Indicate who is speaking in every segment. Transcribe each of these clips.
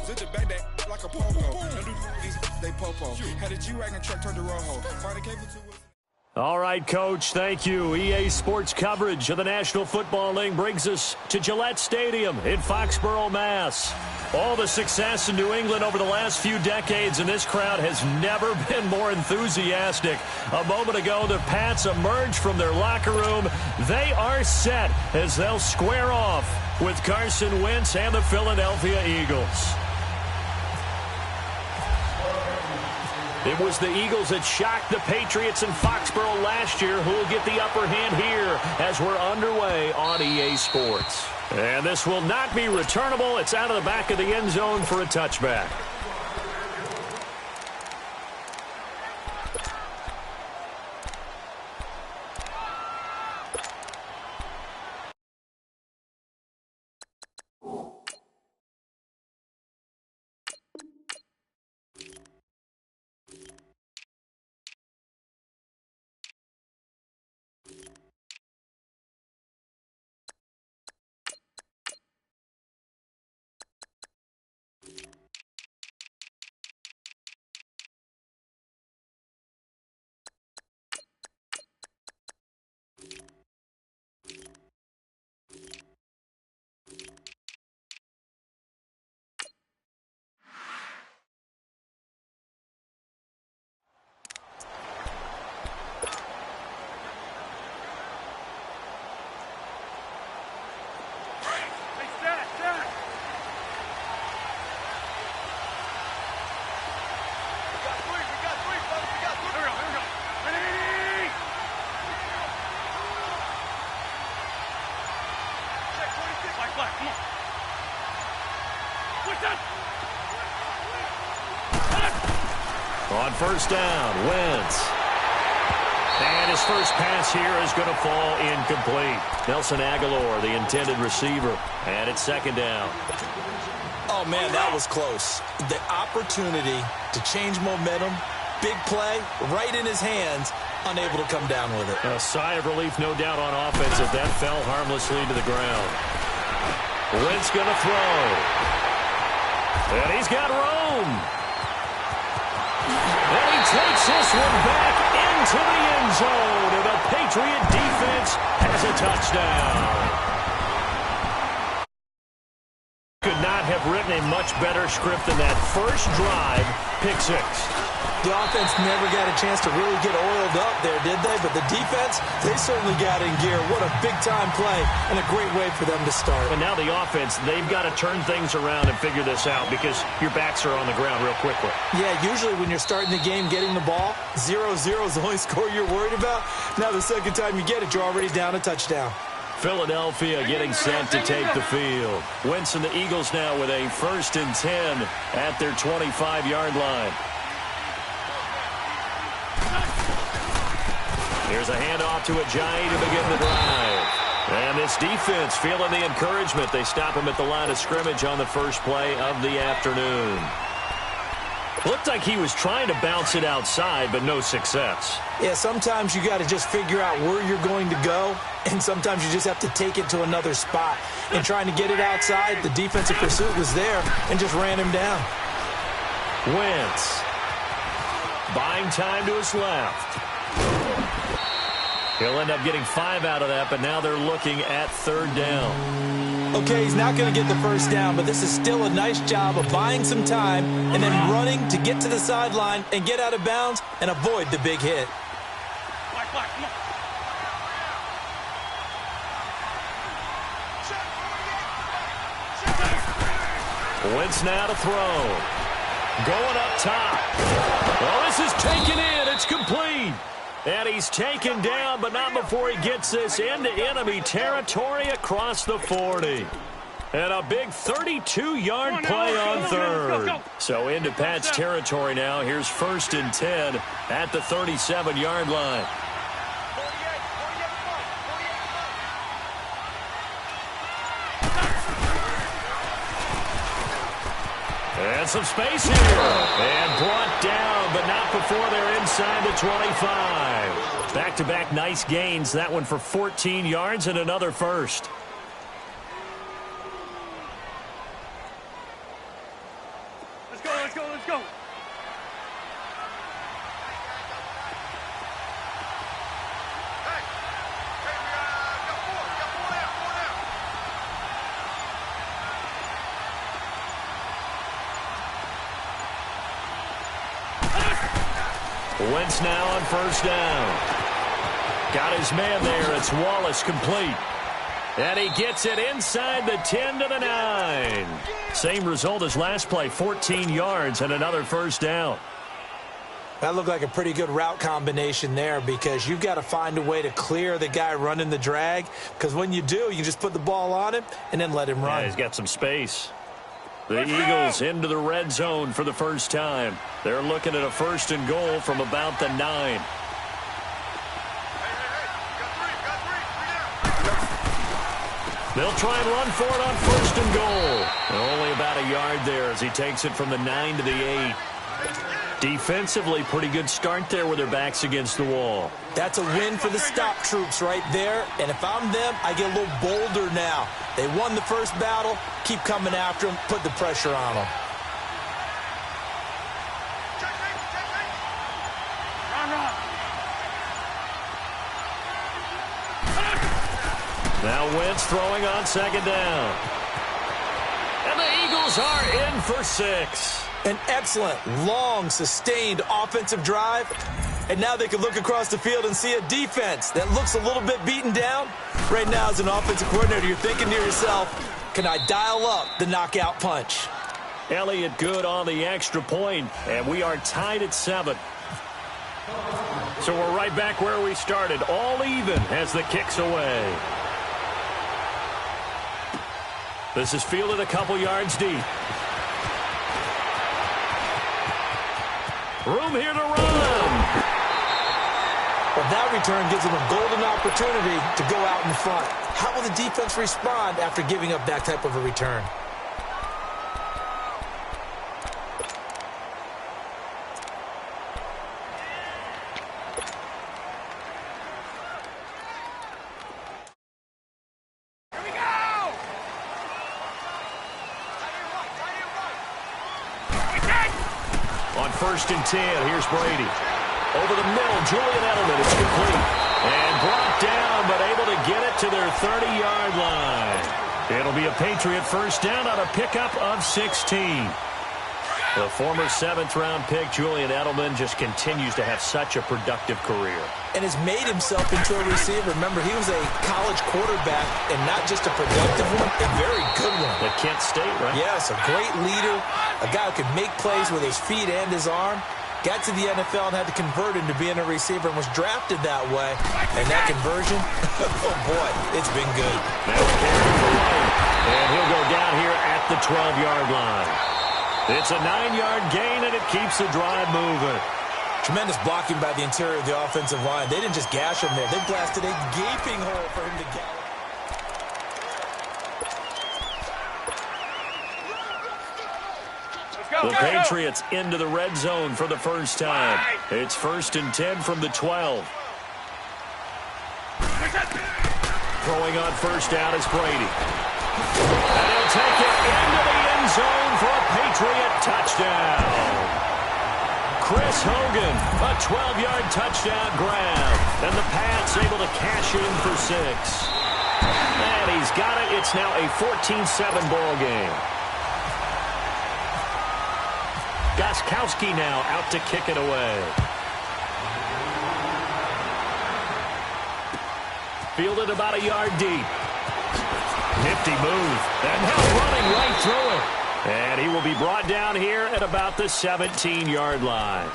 Speaker 1: Zip the back that like a popo. Don't do these, they popo. Had a G-Wagon truck turned to Rojo. Find a cable to us.
Speaker 2: All right, Coach, thank you. EA Sports coverage of the National Football League brings us to Gillette Stadium in Foxborough, Mass. All the success in New England over the last few decades, and this crowd has never been more enthusiastic. A moment ago, the Pats emerged from their locker room. They are set as they'll square off with Carson Wentz and the Philadelphia Eagles. It was the Eagles that shocked the Patriots in Foxborough last year, who will get the upper hand here as we're underway on EA Sports. And this will not be returnable. It's out of the back of the end zone for a touchback. On first down, Wentz. And his first pass here is going to fall incomplete. Nelson Aguilar, the intended receiver. And it's second down.
Speaker 3: Oh, man, that was close. The opportunity to change momentum, big play, right in his hands, unable to come down with it.
Speaker 2: A sigh of relief, no doubt, on offense if that fell harmlessly to the ground. Wentz going to throw. And he's got room. And he takes this one back into the end zone. And the Patriot defense has a touchdown. Could not have written a much better script than that first drive, pick six.
Speaker 3: The offense never got a chance to really get oiled up there, did they? But the defense, they certainly got in gear. What a big-time play and a great way for them to start.
Speaker 2: And now the offense, they've got to turn things around and figure this out because your backs are on the ground real quickly.
Speaker 3: Yeah, usually when you're starting the game getting the ball, 0-0 is the only score you're worried about. Now the second time you get it, you're already down a touchdown.
Speaker 2: Philadelphia getting set to take the field. Wentz and the Eagles now with a 1st and 10 at their 25-yard line. Here's a handoff to Ajayi to begin the drive. And this defense feeling the encouragement. They stop him at the line of scrimmage on the first play of the afternoon. Looked like he was trying to bounce it outside, but no success.
Speaker 3: Yeah, sometimes you got to just figure out where you're going to go, and sometimes you just have to take it to another spot. And trying to get it outside, the defensive pursuit was there and just ran him down.
Speaker 2: Wentz buying time to his left. He'll end up getting 5 out of that, but now they're looking at 3rd down.
Speaker 3: Okay, he's not going to get the first down, but this is still a nice job of buying some time and then running to get to the sideline and get out of bounds and avoid the big hit.
Speaker 2: Wentz now to throw. Going up top. Well, this is taken in. It's complete. And he's taken down, but not before he gets this into enemy territory across the 40. And a big 32-yard play on 3rd. So into Pat's territory now. Here's 1st and 10 at the 37-yard line. And some space here. And brought down, but not before they're inside the 25. Back-to-back nice gains. That one for 14 yards and another first.
Speaker 1: Let's go, let's go, let's go.
Speaker 2: Wentz now on first down. Got his man there. It's Wallace complete. And he gets it inside the 10 to the 9. Same result as last play, 14 yards and another first down.
Speaker 3: That looked like a pretty good route combination there because you've got to find a way to clear the guy running the drag, because when you do, you just put the ball on him and then let him run.
Speaker 2: Yeah, he's got some space. The Eagles into the red zone for the first time. They're looking at a 1st and goal from about the 9. They'll try and run for it on 1st and goal. And only about a yard there as he takes it from the 9 to the 8. Defensively, pretty good start there with their backs against the wall.
Speaker 3: That's a win for the stop troops right there. And if I'm them, I get a little bolder now. They won the first battle. Keep coming after them. Put the pressure on them.
Speaker 2: Now Wentz throwing on 2nd down. And the Eagles are in for 6.
Speaker 3: An excellent, long, sustained offensive drive. And now they can look across the field and see a defense that looks a little bit beaten down. Right now, as an offensive coordinator, you're thinking to yourself, can I dial up the knockout punch?
Speaker 2: Elliott good on the extra point, and we are tied at 7. So we're right back where we started, all even as the kick's away. This is fielded a couple yards deep. Room here to run.
Speaker 3: Well, that return gives them a golden opportunity to go out in front. How will the defense respond after giving up that type of a return?
Speaker 2: On 1st and 10, here's Brady. Over the middle, Julian Edelman is complete. And brought down, but able to get it to their 30-yard line. It'll be a Patriot first down on a pickup of 16. The former 7th-round pick, Julian Edelman, just continues to have such a productive career.
Speaker 3: And has made himself into a receiver. Remember, he was a college quarterback, and not just a productive one, a very good one.
Speaker 2: At Kent State, right?
Speaker 3: Yes, a great leader, a guy who could make plays with his feet and his arm. Got to the NFL and had to convert into being a receiver and was drafted that way. And that conversion, oh boy, it's been good.
Speaker 2: Now carry for White, and he'll go down here at the 12-yard line. It's a 9-yard gain, and it keeps the drive moving.
Speaker 3: Tremendous blocking by the interior of the offensive line. They didn't just gash him there. They blasted a gaping hole for him to get.
Speaker 2: The Patriots into the red zone for the first time. It's 1st and 10 from the 12. Throwing on first down is Brady. And he'll take it into the end zone for a Patriot touchdown. Chris Hogan, a 12-yard touchdown grab. And the Pats able to cash in for 6. And he's got it. It's now a 14-7 ball game. Gostkowski now out to kick it away. Fielded about a yard deep. Nifty move. And now running right through it. And he will be brought down here at about the 17-yard line.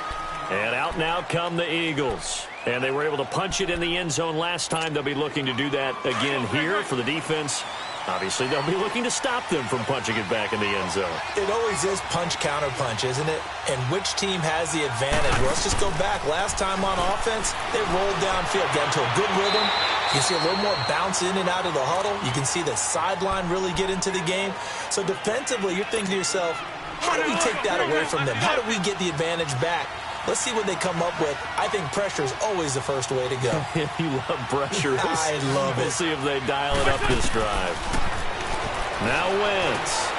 Speaker 2: And out now come the Eagles. And they were able to punch it in the end zone last time. They'll be looking to do that again here for the defense. Obviously, they'll be looking to stop them from punching it back in the end zone.
Speaker 3: It always is punch-counter-punch, isn't it? And which team has the advantage? Well, let's just go back. Last time on offense, they rolled downfield, got into a good rhythm. You can see a little more bounce in and out of the huddle. You can see the sideline really get into the game. So defensively, you're thinking to yourself, how do we take that away from them? How do we get the advantage back? Let's see what they come up with. I think pressure is always the first way to go.
Speaker 2: You love pressure.
Speaker 3: I love it.
Speaker 2: We'll see if they dial it up this drive. Now Wentz.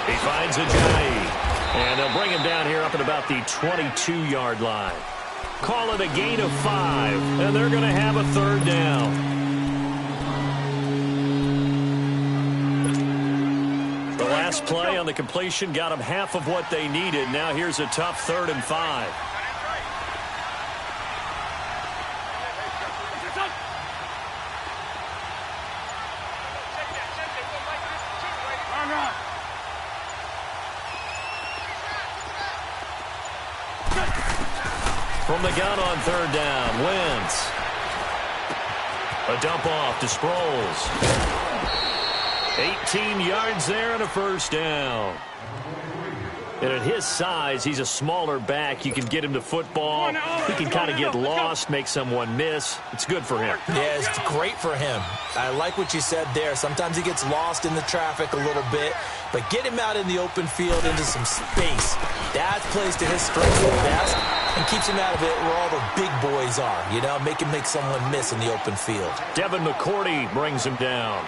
Speaker 2: He finds Ajayi. And they'll bring him down here up at about the 22-yard line. Call it a gain of 5, and they're going to have a third down. The last play on the completion got them half of what they needed. Now here's a tough 3rd and 5. From the gun on 3rd down, Wentz. A dump off to Sproles. 18 yards there and a first down. And at his size, he's a smaller back. You can get him to football. He can kind of get lost, make someone miss. It's good for him.
Speaker 3: Yeah, it's great for him. I like what you said there. Sometimes he gets lost in the traffic a little bit, but get him out in the open field into some space. That plays to his strengths the best and keeps him out of it where all the big boys are. You know, make him make someone miss in the open field.
Speaker 2: Devin McCourty brings him down.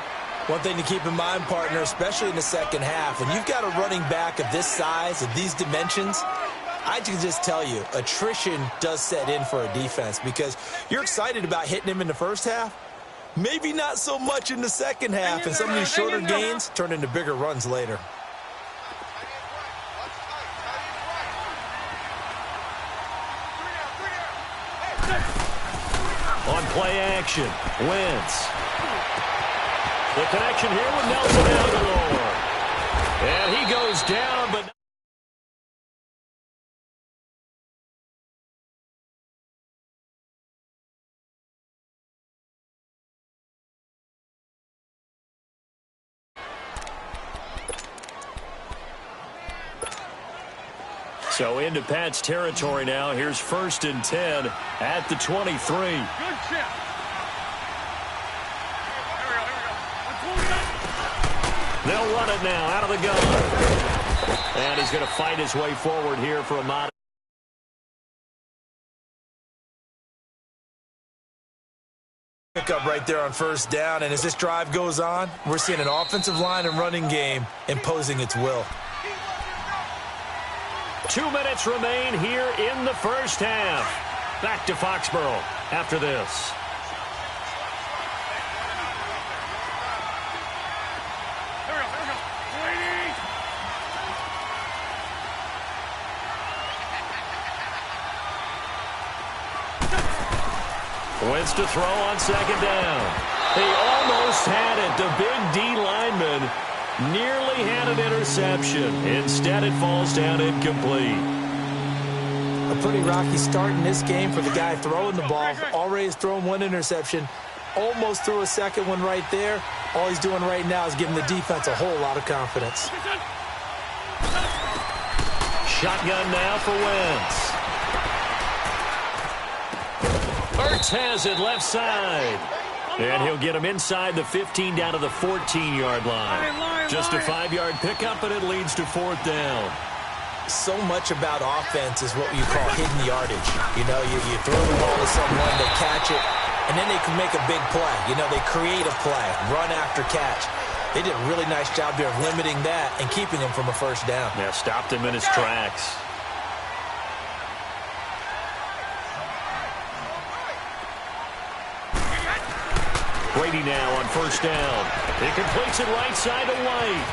Speaker 3: One thing to keep in mind, partner, especially in the second half, when you've got a running back of this size, of these dimensions, I can just tell you, attrition does set in for a defense because you're excited about hitting him in the first half. Maybe not so much in the second half, and some of these shorter gains turn into bigger runs later.
Speaker 2: On play action, Wentz. The connection here with Nelson Aguilar. And he goes down, but... So into Pat's territory now. Here's 1st and 10 at the 23.
Speaker 1: Good chip.
Speaker 2: They'll run it now out of the gun. And he's going to fight his way forward here for a modest.
Speaker 3: Pickup right there on 1st down, and as this drive goes on, we're seeing an offensive line and running game imposing its will.
Speaker 2: 2 minutes remain here in the first half. Back to Foxborough after this. Wentz to throw on 2nd down. He almost had it. The big D lineman nearly had an interception. Instead, it falls down incomplete.
Speaker 3: A pretty rocky start in this game for the guy throwing the ball. Already has thrown 1 interception. Almost threw a second one right there. All he's doing right now is giving the defense a whole lot of confidence.
Speaker 2: Shotgun now for Wentz. Ertz has it left side. And he'll get him inside the 15 down to the 14-yard line. Just a 5-yard pickup, and it leads to 4th down.
Speaker 3: So much about offense is what you call hidden yardage. You know, you throw the ball to someone, they catch it, and then they can make a big play. You know, they create a play, run after catch. They did a really nice job there of limiting that and keeping him from a 1st down.
Speaker 2: Yeah, stopped him in his tracks. Brady now on 1st down. He completes it right side to White.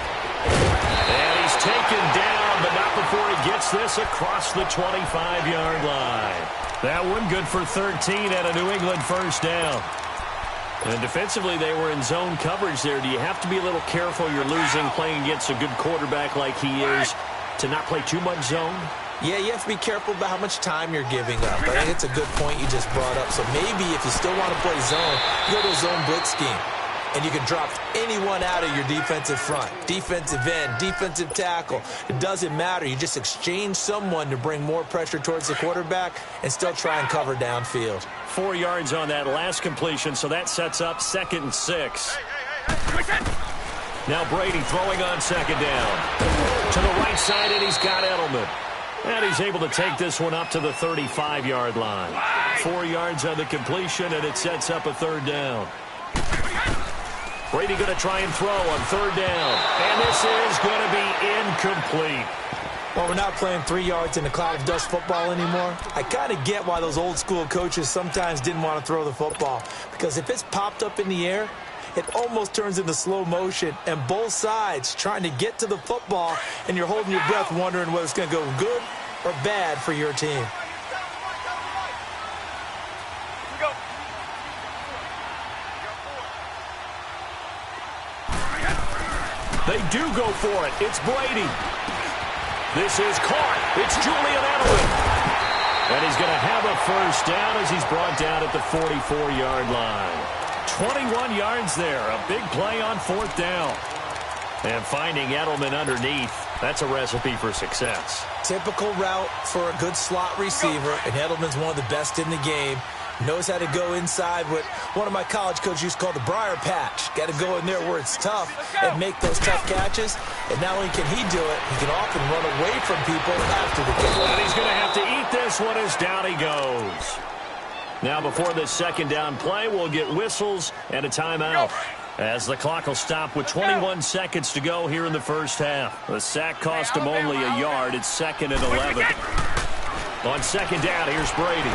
Speaker 2: And he's taken down, but not before he gets this across the 25-yard line. That one good for 13 at a New England 1st down. And defensively, they were in zone coverage there. Do you have to be a little careful? You're losing, playing against a good quarterback like he is, to not play too much zone?
Speaker 3: Yeah, you have to be careful about how much time you're giving up. I think it's a good point you just brought up. So maybe if you still want to play zone, you go to a zone blitz scheme. And you can drop anyone out of your defensive front. Defensive end, defensive tackle. It doesn't matter. You just exchange someone to bring more pressure towards the quarterback and still try and cover downfield.
Speaker 2: 4 yards on that last completion, so that sets up 2nd and 6. Now Brady throwing on 2nd down. To the right side, and he's got Edelman. And he's able to take this one up to the 35-yard line. 4 yards on the completion, and it sets up a 3rd down. Brady going to try and throw on 3rd down. And this is going to be incomplete.
Speaker 3: Well, we're not playing 3 yards in a cloud of dust football anymore. I kind of get why those old school coaches sometimes didn't want to throw the football. Because if it's popped up in the air, it almost turns into slow motion. And both sides trying to get to the football, and you're holding your breath wondering whether it's going to go good or bad for your team.
Speaker 2: They do go for it. It's Brady. This is caught. It's Julian Edelman. And he's going to have a first down as he's brought down at the 44-yard line. 21 yards there. A big play on 4th down. And finding Edelman underneath, that's a recipe for success.
Speaker 3: Typical route for a good slot receiver, and Edelman's one of the best in the game. Knows how to go inside what one of my college coaches used to call the briar patch. Got to go in there where it's tough and make those tough catches. And not only can he do it, he can often run away from people after the catch.
Speaker 2: And he's going to have to eat this one as down he goes. Now before this second down play, we'll get whistles and a timeout, as the clock will stop with 21 seconds to go here in the first half. The sack cost him only a yard. It's 2nd and 11. On second down, here's Brady.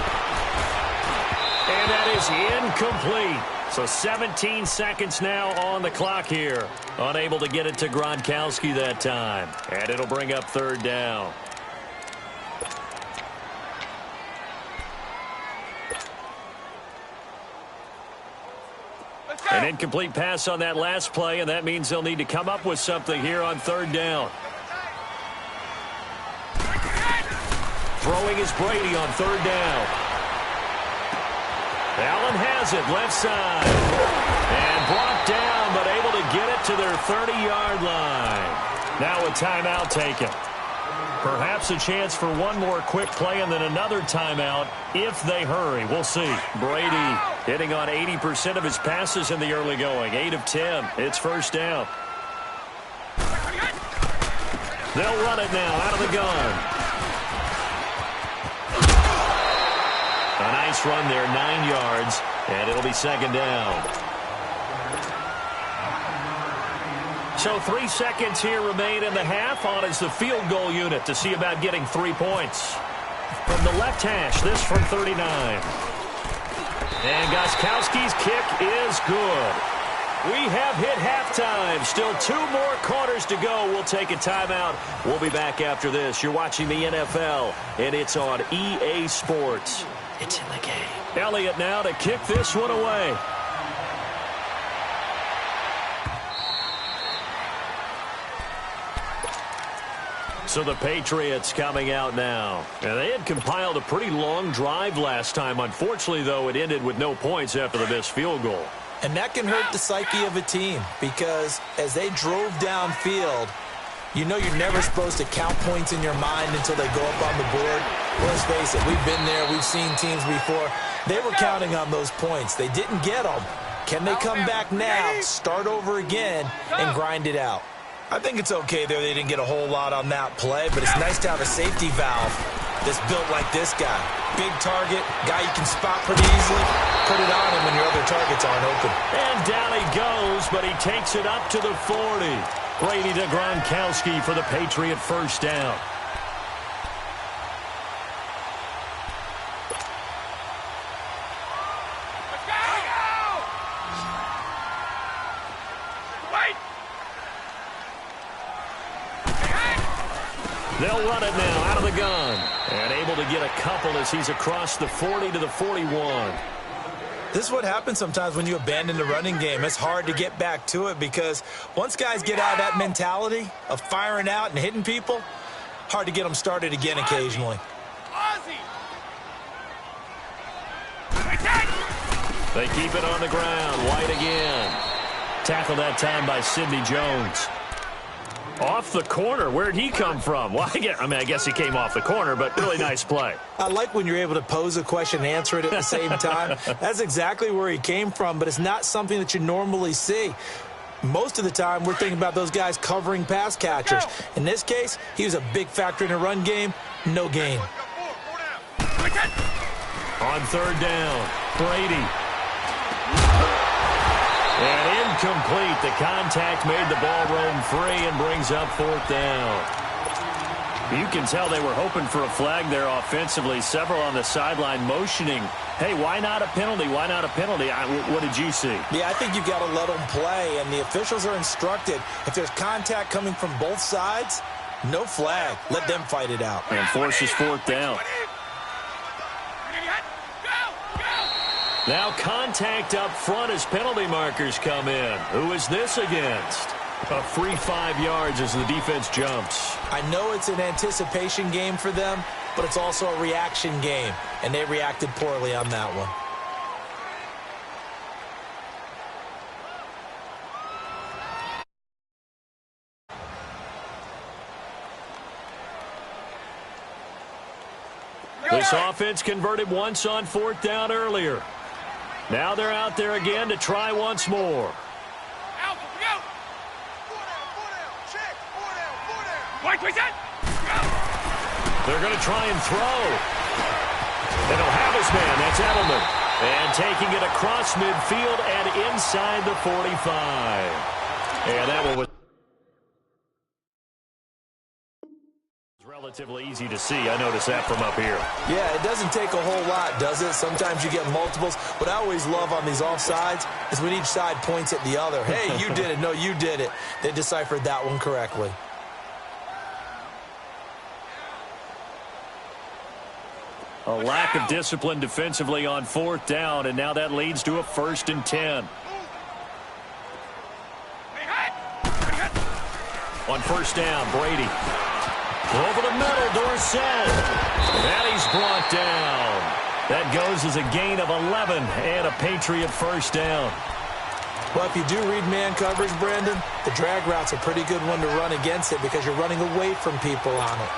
Speaker 2: And that is incomplete. So 17 seconds now on the clock here. Unable to get it to Gronkowski that time. And it'll bring up 3rd down. An incomplete pass on that last play, and that means they'll need to come up with something here on 3rd down. Throwing is Brady on 3rd down. Allen has it, left side. And brought down, but able to get it to their 30-yard line. Now a timeout taken. Perhaps a chance for one more quick play and then another timeout if they hurry. We'll see. Brady hitting on 80% of his passes in the early going. 8 of 10. It's 1st down. They'll run it now out of the gun. A nice run there, 9 yards, and it'll be 2nd down. So 3 seconds here remain in the half. On is the field goal unit to see about getting 3 points. From the left hash, this from 39. And Gostkowski's kick is good. We have hit halftime. Still 2 more quarters to go. We'll take a timeout. We'll be back after this. You're watching the NFL, and it's on EA Sports.
Speaker 3: It's in the game.
Speaker 2: Elliott now to kick this one away. So the Patriots coming out now. And they had compiled a pretty long drive last time. Unfortunately, though, it ended with no points after the missed field goal.
Speaker 3: And that can hurt the psyche of a team, because as they drove downfield, you know you're never supposed to count points in your mind until they go up on the board. Let's face it, we've been there. We've seen teams before. They were counting on those points. They didn't get them. Can they come back now, start over again, and grind it out? I think it's okay there. They didn't get a whole lot on that play, but it's nice to have a safety valve that's built like this guy. Big target, guy you can spot pretty easily. Put it on him when your other targets aren't open.
Speaker 2: And down he goes, but he takes it up to the 40. Brady to Gronkowski for the Patriot 1st down. They'll run it now out of the gun. And able to get a couple as he's across the 40 to the 41.
Speaker 3: This is what happens sometimes when you abandon the running game. It's hard to get back to it because once guys get out of that mentality of firing out and hitting people, hard to get them started again occasionally.
Speaker 2: They keep it on the ground. White again. Tackled that time by Sidney Jones. Off the corner. Where'd he come from? Well, I guess he came off the corner, but really nice play.
Speaker 3: I like when you're able to pose a question and answer it at the same time. That's exactly where he came from, but it's not something that you normally see. Most of the time, we're thinking about those guys covering pass catchers. In this case, he was a big factor in the run game. No gain.
Speaker 2: On 3rd down, Brady. And incomplete. The contact made the ball roam free and brings up 4th down. You can tell they were hoping for a flag there offensively. Several on the sideline motioning, hey, why not a penalty? Why not a penalty? What did you see?
Speaker 3: Yeah, I think you've got to let them play, and the officials are instructed. If there's contact coming from both sides, no flag. Let them fight it out.
Speaker 2: And forces fourth down. Now contact up front as penalty markers come in. Who is this against? A free 5 yards as the defense jumps.
Speaker 3: I know it's an anticipation game for them, but it's also a reaction game, and they reacted poorly on that one.
Speaker 2: This offense converted once on fourth down earlier. Now they're out there again to try once more. They're going to try and throw. And he'll have his man. That's Edelman. And taking it across midfield and inside the 45. And that one was relatively easy to see. I noticed that from up here.
Speaker 3: Yeah, it doesn't take a whole lot, does it? Sometimes you get multiples. What I always love on these offsides is when each side points at the other. Hey, you did it. No, you did it. They deciphered that one correctly.
Speaker 2: A lack of discipline defensively on fourth down, and now that leads to a 1st and 10. On first down, Brady. Over the middle, Dorsett. And he's brought down. That goes as a gain of 11 and a Patriot first down.
Speaker 3: Well, if you do read man coverage, Brandon, the drag route's a pretty good one to run against it because you're running away from people on it.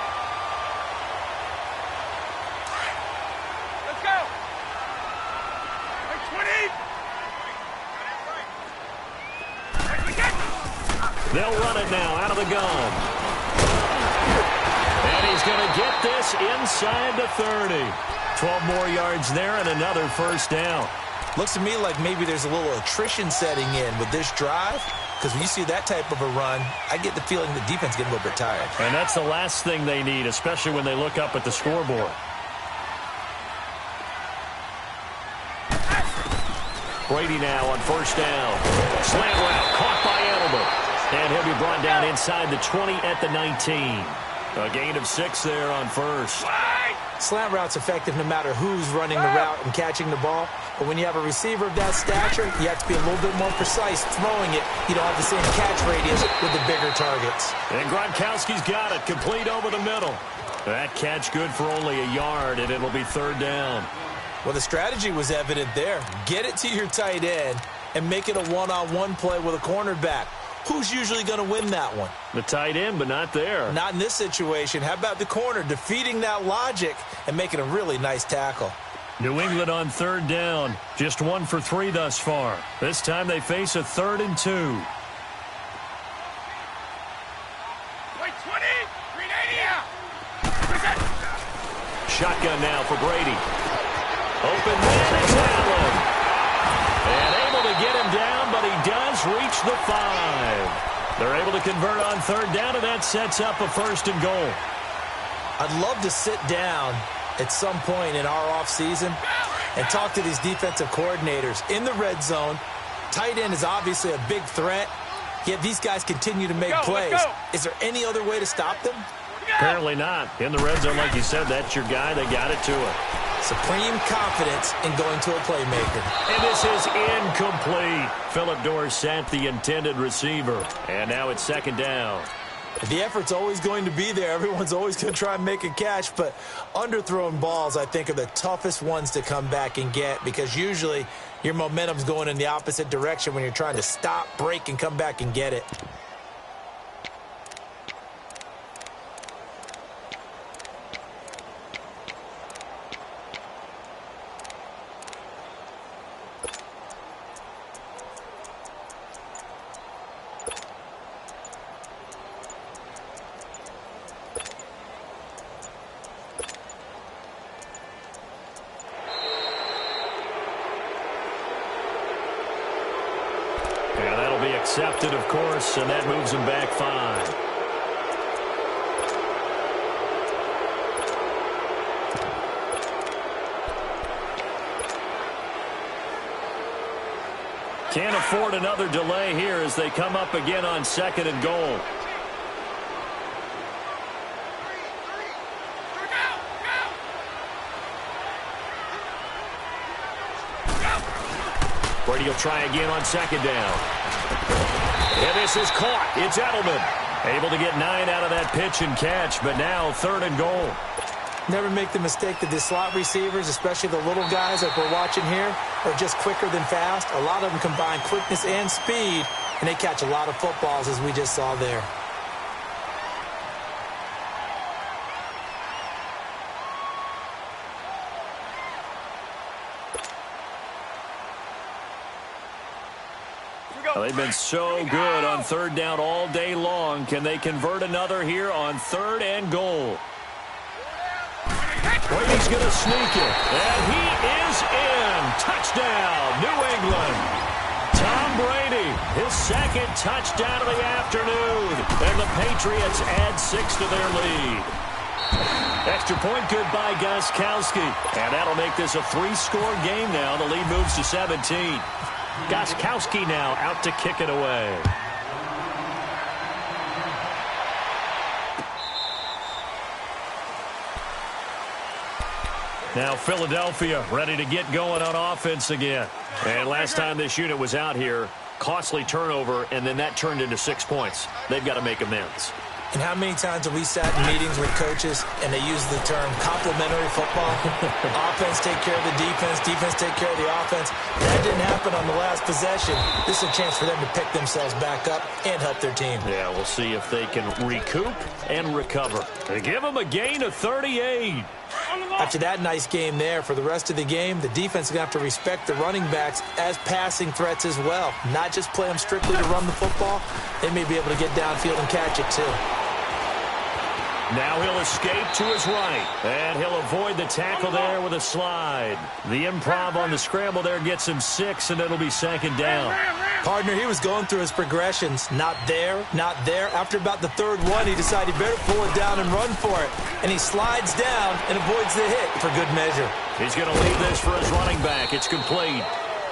Speaker 2: They'll run it now out of the gun. And he's going to get this inside the 30. 12 more yards there and another first down.
Speaker 3: Looks to me like maybe there's a little attrition setting in with this drive, because when you see that type of a run, I get the feeling the defense getting a little bit tired.
Speaker 2: And that's the last thing they need, especially when they look up at the scoreboard. Brady now on first down. Slant route caught by Edelman. And he'll be brought down inside the 20 at the 19. A gain of 6 there on first.
Speaker 3: Slant route's effective no matter who's running the route and catching the ball. But when you have a receiver of that stature, you have to be a little bit more precise throwing it. You don't have the same catch radius with the bigger targets.
Speaker 2: And Gronkowski's got it, complete over the middle. That catch good for only a yard, and it'll be third down.
Speaker 3: Well, the strategy was evident there. Get it to your tight end and make it a one-on-one play with a cornerback. Who's usually going to win that one?
Speaker 2: The tight end, but not there.
Speaker 3: Not in this situation. How about the corner defeating that logic and making a really nice tackle?
Speaker 2: New England on third down. Just 1 for 3 thus far. This time they face a 3rd and 2. Shotgun now for Brady. Open man, it's Allen. And able to get him down, but he does reach the 5. They're able to convert on third down, and that sets up a 1st and goal.
Speaker 3: I'd love to sit down at some point in our offseason and talk to these defensive coordinators. In the red zone, tight end is obviously a big threat, yet these guys continue to make plays. Is there any other way to stop them?
Speaker 2: Apparently not. In the red zone, like you said, that's your guy. They got it to him.
Speaker 3: Supreme confidence in going to a playmaker.
Speaker 2: And this is incomplete. Philip Dorsett, the intended receiver. And now it's 2nd down.
Speaker 3: The effort's always going to be there. Everyone's always going to try and make a catch, but underthrown balls, I think, are the toughest ones to come back and get because usually your momentum's going in the opposite direction when you're trying to stop, break, and come back and get it.
Speaker 2: Accepted, of course, and that moves him back 5. Can't afford another delay here as they come up again on 2nd and goal. Brady will try again on 2nd down. And this is caught. It's Edelman. Able to get 9 out of that pitch and catch, but now 3rd and goal.
Speaker 3: Never make the mistake that the slot receivers, especially the little guys like we're watching here, are just quicker than fast. A lot of them combine quickness and speed, and they catch a lot of footballs, as we just saw there.
Speaker 2: Well, they've been so good on 3rd down all day long. Can they convert another here on 3rd and goal? Brady's going to sneak it, and he is in. Touchdown, New England. Tom Brady, his 2nd touchdown of the afternoon, and the Patriots add 6 to their lead. Extra point good by Gostkowski, and that'll make this a 3-score game now. The lead moves to 17. Gostkowski now out to kick it away. Now Philadelphia ready to get going on offense again. And last time this unit was out here, costly turnover, and then that turned into 6 points. They've got to make amends.
Speaker 3: And how many times have we sat in meetings with coaches and they use the term complementary football? Offense take care of the defense, defense take care of the offense. That didn't happen on the last possession. This is a chance for them to pick themselves back up and help their team.
Speaker 2: Yeah, we'll see if they can recoup and recover. They give them a gain of 38.
Speaker 3: After that nice game there, for the rest of the game, the defense is going to have to respect the running backs as passing threats as well. Not just play them strictly to run the football. They may be able to get downfield and catch it too.
Speaker 2: Now he'll escape to his right, and he'll avoid the tackle there with a slide. The improv on the scramble there gets him 6, and it'll be 2nd down.
Speaker 3: Partner, he was going through his progressions. Not there, not there. After about the 3rd one, he decided he better pull it down and run for it. And he slides down and avoids the hit for good measure.
Speaker 2: He's going to leave this for his running back. It's complete.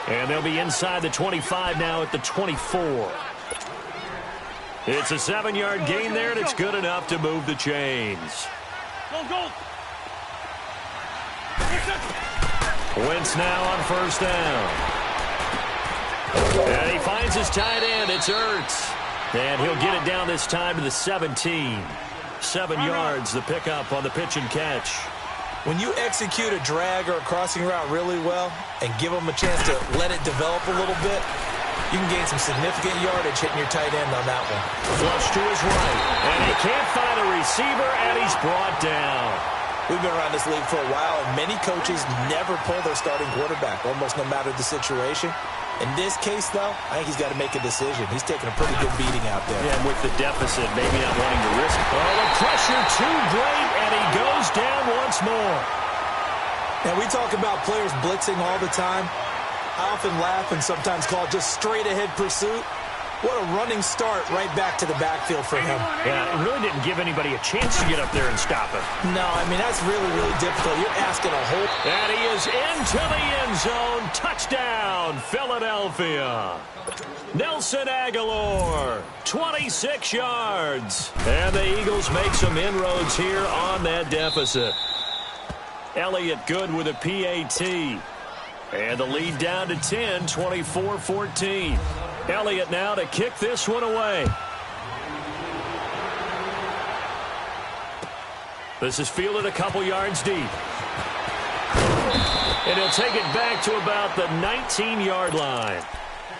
Speaker 2: And they'll be inside the 25 now at the 24. It's a 7-yard gain there, and it's good enough to move the chains. Wentz now on 1st down. And he finds his tight end. It's Ertz. And he'll get it down this time to the 17. 7 yards, the pickup on the pitch and catch.
Speaker 3: When you execute a drag or a crossing route really well and give them a chance to let it develop a little bit, you can gain some significant yardage hitting your tight end on that one.
Speaker 2: Flush to his right. And he can't find a receiver, and he's brought down.
Speaker 3: We've been around this league for a while, and many coaches never pull their starting quarterback, almost no matter the situation. In this case, though, I think he's got to make a decision. He's taking a pretty good beating out there.
Speaker 2: Yeah, and with the deficit, maybe not wanting to risk it. Oh, the pressure too great, and he goes down once more.
Speaker 3: Now, we talk about players blitzing all the time. I often laugh and sometimes call it just straight-ahead pursuit. What a running start right back to the backfield for him.
Speaker 2: Yeah, it really didn't give anybody a chance to get up there and stop it.
Speaker 3: No, I mean, that's really, really difficult. You're asking a whole...
Speaker 2: And he is into the end zone. Touchdown, Philadelphia. Nelson Aguilar, 26 yards. And the Eagles make some inroads here on that deficit. Elliott good with a PAT. And the lead down to 10, 24-14. Elliott now to kick this one away. This is fielded a couple yards deep. And he'll take it back to about the 19-yard line.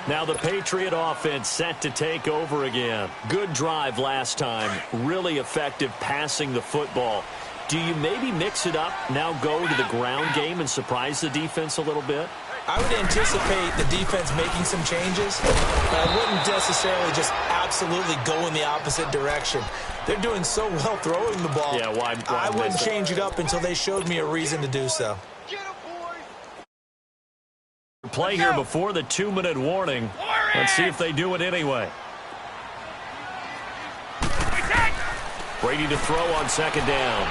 Speaker 2: Now the Patriot offense set to take over again. Good drive last time. Really effective passing the football. Do you maybe mix it up, now go to the ground game and surprise the defense a little bit?
Speaker 3: I would anticipate the defense making some changes, but I wouldn't necessarily just absolutely go in the opposite direction. They're doing so well throwing the ball.
Speaker 2: Yeah, why
Speaker 3: I wouldn't change it up until they showed me a reason to do so.
Speaker 2: Play here before the 2-minute warning. Let's see if they do it anyway. Brady to throw on 2nd down.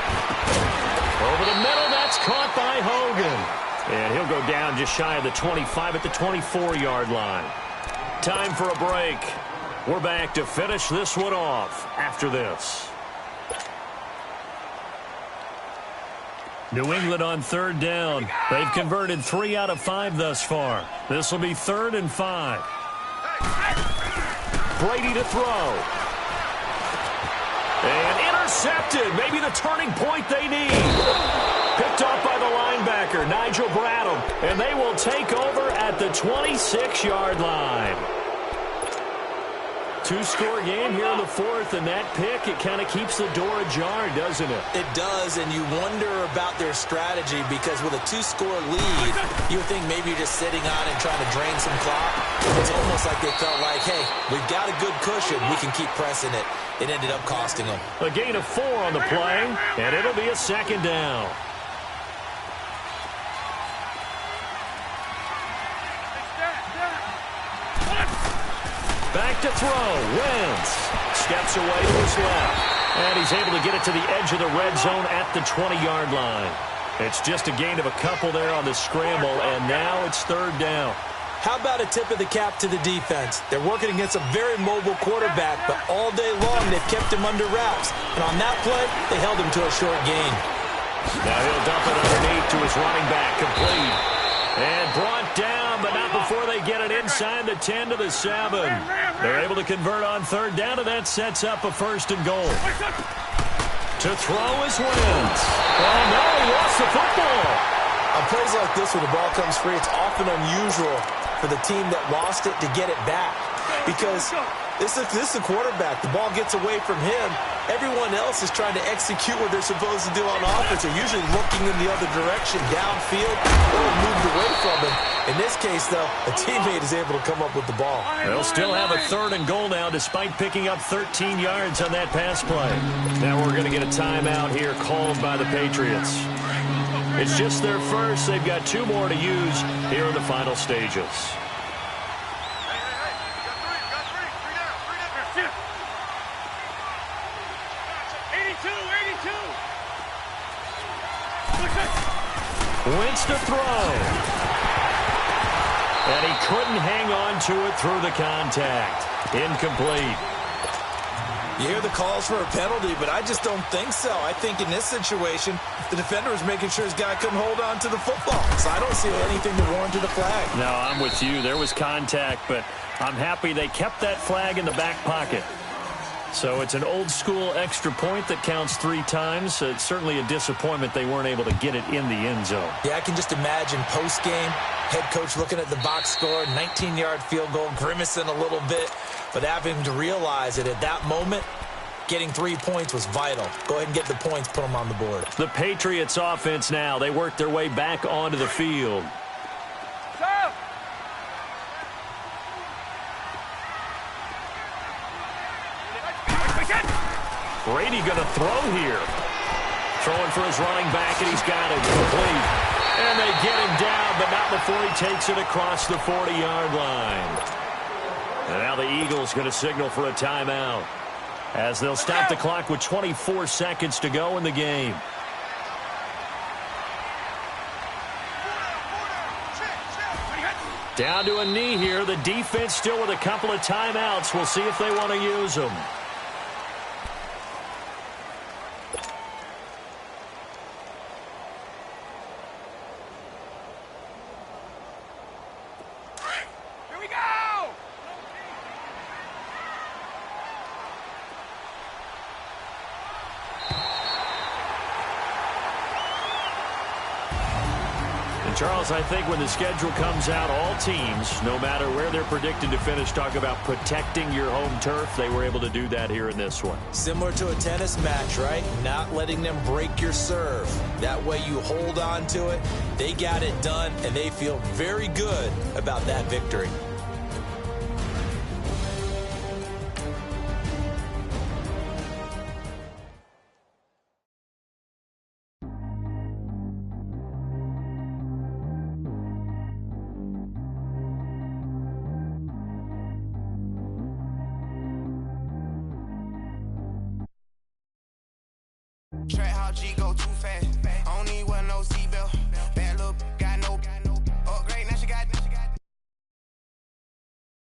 Speaker 2: Over the middle, that's caught by Hogan. And he'll go down just shy of the 25 at the 24-yard line. Time for a break. We're back to finish this one off after this. New England on third down. They've converted 3 out of 5 thus far. This will be 3rd and 5. Brady to throw. And intercepted. Maybe the turning point they need. Picked off by the linebacker, Nigel Bradham. And they will take over at the 26-yard line. 2-score game here in the 4th, and that pick, it kind of keeps the door ajar, doesn't it?
Speaker 3: It does, and you wonder about their strategy because with a 2-score lead, you would think maybe you're just sitting on it and trying to drain some clock. It's almost like they felt like, hey, we've got a good cushion. We can keep pressing it. It ended up costing them.
Speaker 2: A gain of 4 on the play, and it'll be a 2nd down. Back to throw. Wentz steps away to his left. And he's able to get it to the edge of the red zone at the 20-yard line. It's just a gain of a couple there on the scramble, and now it's 3rd down.
Speaker 3: How about a tip of the cap to the defense? They're working against a very mobile quarterback, but all day long they've kept him under wraps. And on that play, they held him to a short gain.
Speaker 2: Now he'll dump it underneath to his running back, complete. And brought down, but not before they get it inside the 10 to the 7. They're able to convert on 3rd down, and that sets up a 1st and goal. To throw is Wentz. Oh, no, he lost the football.
Speaker 3: On plays like this, when the ball comes free, it's often unusual for the team that lost it to get it back. Because this is the quarterback. The ball gets away from him. Everyone else is trying to execute what they're supposed to do on offense. They're usually looking in the other direction, downfield, or moved away from him. In this case, though, a teammate is able to come up with the ball.
Speaker 2: They'll still have a 3rd and goal now, despite picking up 13 yards on that pass play. Now we're going to get a timeout here called by the Patriots. It's just their first. They've got 2 more to use here in the final stages. Wentz to throw. And he couldn't hang on to it through the contact. Incomplete.
Speaker 3: You hear the calls for a penalty, but I just don't think so. I think in this situation, the defender was making sure his guy couldn't hold on to the football. So I don't see anything to warrant a flag.
Speaker 2: No, I'm with you. There was contact, but I'm happy they kept that flag in the back pocket. So it's an old-school extra point that counts 3 times. It's certainly a disappointment they weren't able to get it in the end zone.
Speaker 3: Yeah, I can just imagine post-game, head coach looking at the box score, 19-yard field goal, grimacing a little bit, but having to realize that at that moment, getting 3 points was vital. Go ahead and get the points, put them on the board.
Speaker 2: The Patriots offense now, they work their way back onto the field. Brady going to throw here. Throwing for his running back, and he's got it complete. And they get him down, but not before he takes it across the 40-yard line. And now the Eagles going to signal for a timeout as they'll stop the clock with 24 seconds to go in the game. Down to a knee here. The defense still with a couple of timeouts. We'll see if they want to use them. Charles, I think when the schedule comes out, all teams, no matter where they're predicted to finish, talk about protecting your home turf. They were able to do that here in this one.
Speaker 3: Similar to a tennis match, right? Not letting them break your serve. That way you hold on to it. They got it done, and they feel very good about that victory.
Speaker 1: Track how G go